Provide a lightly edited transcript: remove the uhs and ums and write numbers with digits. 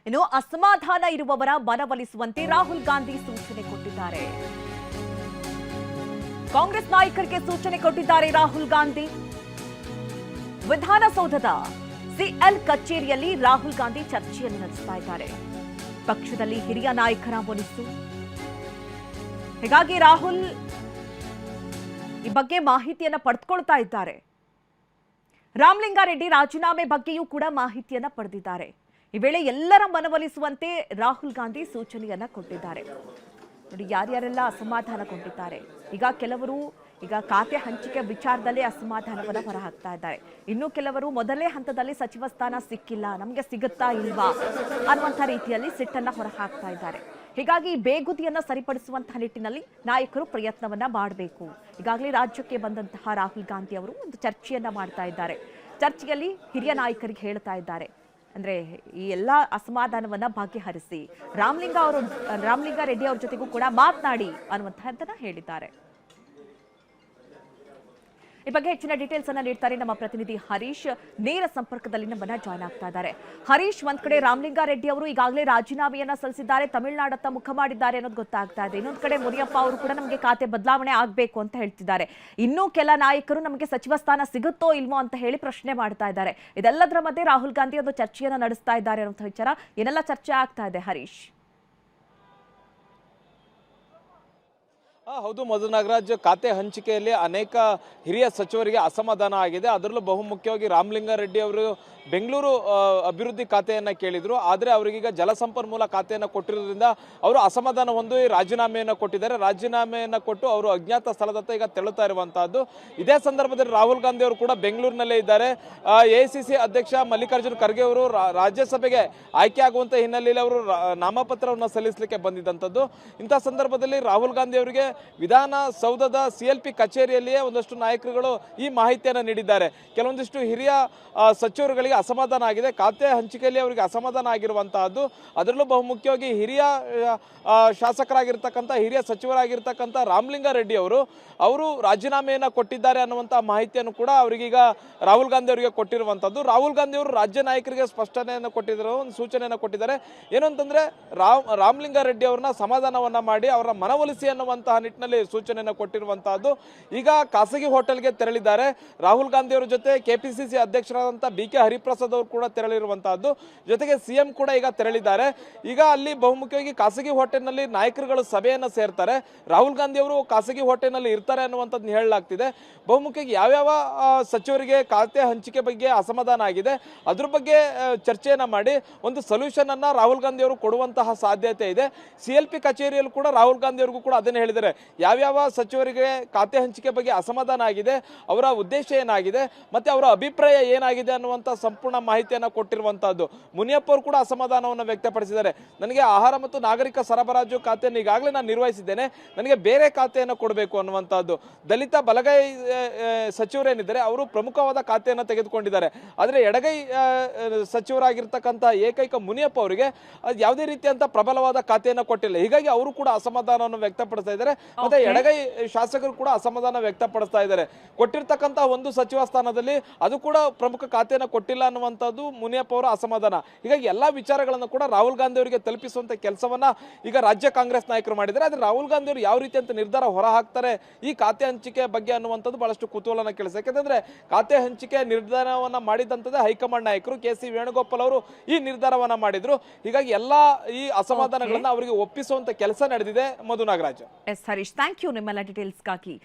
ಇನ್ನು ಅಸಮಾಧಾನ ಇರುವವರ ಮನವೊಲಿಸುವಂತೆ ರಾಹುಲ್ ಗಾಂಧಿ ಸೂಚನೆ ಕೊಟ್ಟಿದ್ದಾರೆ. ಕಾಂಗ್ರೆಸ್ ನಾಯಕರಿಗೆ ಸೂಚನೆ ಕೊಟ್ಟಿದ್ದಾರೆ ರಾಹುಲ್ ಗಾಂಧಿ. ವಿಧಾನಸೌಧದ ಸಿಎಲ್ ಕಚೇರಿಯಲ್ಲಿ ರಾಹುಲ್ ಗಾಂಧಿ ಚರ್ಚೆಯನ್ನು ನಡೆಸ್ತಾ ಇದ್ದಾರೆ. ಪಕ್ಷದಲ್ಲಿ ಹಿರಿಯ ನಾಯಕರ ಮುನಿಸು. ಹೀಗಾಗಿ ರಾಹುಲ್ ಈ ಬಗ್ಗೆ ಮಾಹಿತಿಯನ್ನ ಪಡೆದುಕೊಳ್ತಾ ಇದ್ದಾರೆ. ರಾಮಲಿಂಗಾರೆಡ್ಡಿ ರಾಜೀನಾಮೆ ಬಗ್ಗೆಯೂ ಕೂಡ ಮಾಹಿತಿಯನ್ನ ಪಡೆದಿದ್ದಾರೆ. ಈ ವೇಳೆ ಎಲ್ಲರ ಮನವೊಲಿಸುವಂತೆ ರಾಹುಲ್ ಗಾಂಧಿ ಸೂಚನೆಯನ್ನ ಕೊಟ್ಟಿದ್ದಾರೆ. ನೋಡಿ ಯಾರ್ಯಾರೆಲ್ಲ ಅಸಮಾಧಾನಗೊಂಡಿದ್ದಾರೆ. ಈಗ ಕೆಲವರು ಖಾತೆ ಹಂಚಿಕೆ ವಿಚಾರದಲ್ಲಿ ಅಸಮಾಧಾನವನ್ನ ಹೊರಹಾಕ್ತಾ ಇದ್ದಾರೆ. ಇನ್ನು ಕೆಲವರು ಮೊದಲೇ ಹಂತದಲ್ಲಿ ಸಚಿವ ಸ್ಥಾನ ಸಿಕ್ಕಿಲ್ಲ, ನಮಗೆ ಸಿಗುತ್ತಾ ಇಲ್ವಾ ಅನ್ನುವಂಥ ರೀತಿಯಲ್ಲಿ ಸಿಟ್ಟನ್ನ ಹೊರಹಾಕ್ತಾ ಇದ್ದಾರೆ. ಹೀಗಾಗಿ ಬೇಗುದಿಯನ್ನ ಸರಿಪಡಿಸುವಂತಹ ನಿಟ್ಟಿನಲ್ಲಿ ನಾಯಕರು ಪ್ರಯತ್ನವನ್ನ ಮಾಡಬೇಕು. ಈಗಾಗಲೇ ರಾಜ್ಯಕ್ಕೆ ಬಂದಂತಹ ರಾಹುಲ್ ಗಾಂಧಿ ಅವರು ಒಂದು ಚರ್ಚೆಯನ್ನ ಮಾಡ್ತಾ ಇದ್ದಾರೆ. ಚರ್ಚೆಯಲ್ಲಿ ಹಿರಿಯ ನಾಯಕರಿಗೆ ಹೇಳ್ತಾ ಇದ್ದಾರೆ, ಅಂದ್ರೆ ಈ ಎಲ್ಲಾ ಅಸಮಾಧಾನವನ್ನ ಬಗೆಹರಿಸಿ ರಾಮಲಿಂಗಾರೆಡ್ಡಿ ಅವ್ರ ಜೊತೆಗೂ ಕೂಡ ಮಾತನಾಡಿ ಅನ್ನುವಂತಹದ್ದನ್ನ ಹೇಳಿದ್ದಾರೆ. ಈ ಬಗ್ಗೆ ಹೆಚ್ಚಿನ ಡೀಟೇಲ್ಸ್ ಅನ್ನ ನೀಡ್ತಾರೆ ನಮ್ಮ ಪ್ರತಿನಿಧಿ ಹರೀಶ್. ನೇರ ಸಂಪರ್ಕದಲ್ಲಿ ನಮ್ಮನ್ನ ಜಾಯ್ನ್ ಆಗ್ತಾ ಇದ್ದಾರೆ. ಹರೀಶ್, ಒಂದ್ ಕಡೆ ರಾಮಲಿಂಗಾರೆಡ್ಡಿ ಅವರು ಈಗಾಗಲೇ ರಾಜೀನಾಮೆಯನ್ನ ಸಲ್ಲಿಸಿದ್ದಾರೆ, ತಮಿಳುನಾಡತ್ತ ಮುಖ ಮಾಡಿದ್ದಾರೆ ಅನ್ನೋದು ಗೊತ್ತಾಗ್ತಾ ಇದೆ. ಇನ್ನೊಂದ್ ಕಡೆ ಮುನಿಯಪ್ಪ ಅವರು ಕೂಡ ನಮಗೆ ಖಾತೆ ಬದಲಾವಣೆ ಆಗ್ಬೇಕು ಅಂತ ಹೇಳ್ತಿದ್ದಾರೆ. ಇನ್ನೂ ಕೆಲ ನಾಯಕರು ನಮಗೆ ಸಚಿವ ಸ್ಥಾನ ಸಿಗುತ್ತೋ ಇಲ್ವೋ ಅಂತ ಹೇಳಿ ಪ್ರಶ್ನೆ ಮಾಡ್ತಾ ಇದ್ದಾರೆ. ಇದೆಲ್ಲದರ ಮಧ್ಯೆ ರಾಹುಲ್ ಗಾಂಧಿ ಒಂದು ಚರ್ಚೆಯನ್ನ ನಡೆಸ್ತಾ ಇದ್ದಾರೆ ಅನ್ನೋ ವಿಚಾರ ಏನೆಲ್ಲ ಚರ್ಚೆ ಆಗ್ತಾ ಇದೆ ಹರೀಶ್? ಹೌದು ಮಧು ನಾಗರಾಜ್, ಖಾತೆ ಹಂಚಿಕೆಯಲ್ಲಿ ಅನೇಕ ಹಿರಿಯ ಸಚಿವರಿಗೆ ಅಸಮಾಧಾನ ಆಗಿದೆ. ಅದರಲ್ಲೂ ಬಹುಮುಖ್ಯವಾಗಿ ರಾಮಲಿಂಗಾರೆಡ್ಡಿ ಅವರು ಬೆಂಗಳೂರು ಅಭಿವೃದ್ಧಿ ಖಾತೆಯನ್ನು ಕೇಳಿದ್ರು. ಆದರೆ ಅವರಿಗೀಗ ಜಲಸಂಪನ್ಮೂಲ ಖಾತೆಯನ್ನು ಕೊಟ್ಟಿರೋದ್ರಿಂದ ಅವರು ಅಸಮಾಧಾನ ಹೊಂದಿ ರಾಜೀನಾಮೆಯನ್ನು ಕೊಟ್ಟಿದ್ದಾರೆ. ರಾಜೀನಾಮೆಯನ್ನು ಕೊಟ್ಟು ಅವರು ಅಜ್ಞಾತ ಸ್ಥಳದತ್ತ ಈಗ ತೆರಳುತ್ತಾ ಇರುವಂತಹದ್ದು. ಇದೇ ಸಂದರ್ಭದಲ್ಲಿ ರಾಹುಲ್ ಗಾಂಧಿ ಅವರು ಕೂಡ ಬೆಂಗಳೂರಿನಲ್ಲೇ ಇದ್ದಾರೆ. ಎಐಸಿಸಿ ಅಧ್ಯಕ್ಷ ಮಲ್ಲಿಕಾರ್ಜುನ್ ಖರ್ಗೆ ಅವರು ರಾಜ್ಯಸಭೆಗೆ ಆಯ್ಕೆ ಆಗುವಂತ ಹಿನ್ನೆಲೆಯಲ್ಲಿ ಅವರು ನಾಮಪತ್ರವನ್ನು ಸಲ್ಲಿಸಲಿಕ್ಕೆ ಬಂದಿದ್ದಂಥದ್ದು. ಇಂಥ ಸಂದರ್ಭದಲ್ಲಿ ರಾಹುಲ್ ಗಾಂಧಿ ಅವರಿಗೆ ವಿಧಾನಸೌಧದ ಸಿಎಲ್ಪಿ ಕಚೇರಿಯಲ್ಲಿಯೇ ಒಂದಷ್ಟು ನಾಯಕರುಗಳು ಈ ಮಾಹಿತಿಯನ್ನು ನೀಡಿದ್ದಾರೆ. ಕೆಲವೊಂದಿಷ್ಟು ಹಿರಿಯ ಸಚಿವರುಗಳಿಗೆ ಅಸಮಾಧಾನ ಆಗಿದೆ. ಖಾತೆ ಹಂಚಿಕೆಯಲ್ಲಿ ಅವರಿಗೆ ಅಸಮಾಧಾನ ಆಗಿರುವಂತಹದ್ದು. ಅದರಲ್ಲೂ ಬಹುಮುಖ್ಯವಾಗಿ ಹಿರಿಯ ಶಾಸಕರಾಗಿರ್ತಕ್ಕಂಥ ಹಿರಿಯ ಸಚಿವರಾಗಿರ್ತಕ್ಕಂಥ ರಾಮಲಿಂಗಾರೆಡ್ಡಿ ಅವರು ರಾಜೀನಾಮೆಯನ್ನು ಕೊಟ್ಟಿದ್ದಾರೆ ಅನ್ನುವಂಥ ಮಾಹಿತಿಯನ್ನು ಕೂಡ ಅವರಿಗೀಗ ರಾಹುಲ್ ಗಾಂಧಿ ಅವರಿಗೆ ಕೊಟ್ಟಿರುವಂಥದ್ದು. ರಾಹುಲ್ ಗಾಂಧಿ ಅವರು ರಾಜ್ಯ ನಾಯಕರಿಗೆ ಸ್ಪಷ್ಟನೆಯನ್ನು ಕೊಟ್ಟಿದ್ದಾರೆ, ಒಂದು ಸೂಚನೆಯನ್ನು ಕೊಟ್ಟಿದ್ದಾರೆ. ಏನು ಅಂತಂದ್ರೆ ರಾಮಲಿಂಗಾರೆಡ್ಡಿ ಅವ್ರನ್ನ ಸಮಾಧಾನವನ್ನ ಮಾಡಿ ಅವರ ಮನವೊಲಿಸಿ ಅನ್ನುವಂತಹ ನಿಟ್ಟಿನಲ್ಲಿ ಸೂಚನೆಯನ್ನು ಕೊಟ್ಟಿರುವಂತಹದ್ದು. ಈಗ ಖಾಸಗಿ ಹೋಟೆಲ್ಗೆ ತೆರಳಿದ್ದಾರೆ. ರಾಹುಲ್ ಗಾಂಧಿ ಅವರ ಜೊತೆ ಕೆಪಿಸಿಸಿ ಅಧ್ಯಕ್ಷರಾದಂಥ BK ಹರಿಪ್ರಸಾದ್ ಅವರು ಕೂಡ ತೆರಳಿರುವಂತಹದ್ದು. ಜೊತೆಗೆ ಸಿಎಂ ಕೂಡ ಈಗ ತೆರಳಿದ್ದಾರೆ. ಈಗ ಅಲ್ಲಿ ಬಹುಮುಖ್ಯವಾಗಿ ಖಾಸಗಿ ಹೋಟೆಲ್ನಲ್ಲಿ ನಾಯಕರುಗಳು ಸಭೆಯನ್ನು ಸೇರ್ತಾರೆ. ರಾಹುಲ್ ಗಾಂಧಿ ಅವರು ಖಾಸಗಿ ಹೋಟೆಲ್ನಲ್ಲಿ ಇರ್ತಾರೆ ಅನ್ನುವಂಥದ್ದು ಹೇಳಲಾಗ್ತಿದೆ. ಬಹುಮುಖ್ಯವಾಗಿ ಯಾವ್ಯಾವ ಸಚಿವರಿಗೆ ಖಾತೆ ಹಂಚಿಕೆ ಬಗ್ಗೆ ಅಸಮಾಧಾನ ಆಗಿದೆ ಅದ್ರ ಬಗ್ಗೆ ಚರ್ಚೆಯನ್ನ ಮಾಡಿ ಒಂದು ಸೊಲ್ಯೂಷನ್ ಅನ್ನ ರಾಹುಲ್ ಗಾಂಧಿ ಅವರು ಕೊಡುವಂತಹ ಸಾಧ್ಯತೆ ಇದೆ. CLP ಕಚೇರಿಯಲ್ಲೂ ಕೂಡ ರಾಹುಲ್ ಗಾಂಧಿ ಅವರಿಗೂ ಕೂಡ ಅದನ್ನೇ ಹೇಳಿದ್ದಾರೆ. ಯಾವ್ಯಾವ ಸಚಿವರಿಗೆ ಖಾತೆ ಹಂಚಿಕೆ ಬಗ್ಗೆ ಅಸಮಾಧಾನ ಆಗಿದೆ, ಅವರ ಉದ್ದೇಶ ಏನಾಗಿದೆ, ಮತ್ತೆ ಅವರ ಅಭಿಪ್ರಾಯ ಏನಾಗಿದೆ ಅನ್ನುವಂಥ ಸಂಪೂರ್ಣ ಮಾಹಿತಿಯನ್ನು ಕೊಟ್ಟಿರುವಂತಹದ್ದು. ಮುನಿಯಪ್ಪ ಅವರು ಕೂಡ ಅಸಮಾಧಾನವನ್ನು ವ್ಯಕ್ತಪಡಿಸಿದ್ದಾರೆ. ನನಗೆ ಆಹಾರ ಮತ್ತು ನಾಗರಿಕ ಸರಬರಾಜು ಖಾತೆಯನ್ನು ಈಗಾಗಲೇ ನಾನು ನಿರ್ವಹಿಸಿದ್ದೇನೆ, ನನಗೆ ಬೇರೆ ಖಾತೆಯನ್ನು ಕೊಡಬೇಕು ಅನ್ನುವಂಥದ್ದು. ದಲಿತ ಬಲಗೈ ಸಚಿವರೇನಿದ್ದಾರೆ ಅವರು ಪ್ರಮುಖವಾದ ಖಾತೆಯನ್ನು ತೆಗೆದುಕೊಂಡಿದ್ದಾರೆ. ಆದರೆ ಎಡಗೈ ಸಚಿವರಾಗಿರ್ತಕ್ಕಂಥ ಏಕೈಕ ಮುನಿಯಪ್ಪ ಅವರಿಗೆ ಯಾವುದೇ ರೀತಿಯಂತ ಪ್ರಬಲವಾದ ಖಾತೆಯನ್ನು ಕೊಟ್ಟಿಲ್ಲ. ಹೀಗಾಗಿ ಅವರು ಕೂಡ ಅಸಮಾಧಾನವನ್ನು ವ್ಯಕ್ತಪಡಿಸ್ತಾ ಇದ್ದಾರೆ. ಮತ್ತೆ ಎಡಗೈ ಶಾಸಕರು ಕೂಡ ಅಸಮಾಧಾನ ವ್ಯಕ್ತಪಡಿಸ್ತಾ ಇದ್ದಾರೆ. ಕೊಟ್ಟಿರ್ತಕ್ಕಂಥ ಒಂದು ಸಚಿವ ಸ್ಥಾನದಲ್ಲಿ ಅದು ಕೂಡ ಪ್ರಮುಖ ಖಾತೆಯನ್ನು ಕೊಟ್ಟಿಲ್ಲ ಅನ್ನುವಂಥದ್ದು ಮುನಿಯಪ್ಪ ಅವರ ಅಸಮಾಧಾನ. ಹೀಗಾಗಿ ಎಲ್ಲಾ ವಿಚಾರಗಳನ್ನು ಕೂಡ ರಾಹುಲ್ ಗಾಂಧಿ ಅವರಿಗೆ ತಲುಪಿಸುವಂತ ಕೆಲಸವನ್ನ ಈಗ ರಾಜ್ಯ ಕಾಂಗ್ರೆಸ್ ನಾಯಕರು ಮಾಡಿದ್ದಾರೆ. ಆದ್ರೆ ರಾಹುಲ್ ಗಾಂಧಿ ಅವರು ಯಾವ ರೀತಿಯಂತ ನಿರ್ಧಾರ ಹೊರ ಹಾಕ್ತಾರೆ ಈ ಖಾತೆ ಹಂಚಿಕೆ ಬಗ್ಗೆ ಅನ್ನುವಂಥದ್ದು ಬಹಳಷ್ಟು ಕುತೂಹಲನ ಕೆಲಸ. ಯಾಕಂದ್ರೆ ಖಾತೆ ಹಂಚಿಕೆ ನಿರ್ಧಾರವನ್ನ ಮಾಡಿದಂಥದ್ದೇ ಹೈಕಮಾಂಡ್ ನಾಯಕರು KC ವೇಣುಗೋಪಾಲ್ ಅವರು ಈ ನಿರ್ಧಾರವನ್ನ ಮಾಡಿದ್ರು. ಹೀಗಾಗಿ ಎಲ್ಲಾ ಈ ಅಸಮಾಧಾನಗಳನ್ನ ಅವರಿಗೆ ಒಪ್ಪಿಸುವಂತ ಕೆಲಸ ನಡೆದಿದೆ. Madhu Nagaraj. S Harish, thank you ನಿಮ್ಮೆಲ್ಲ ಡೀಟೇಲ್ಸ್ಗಾಗಿ.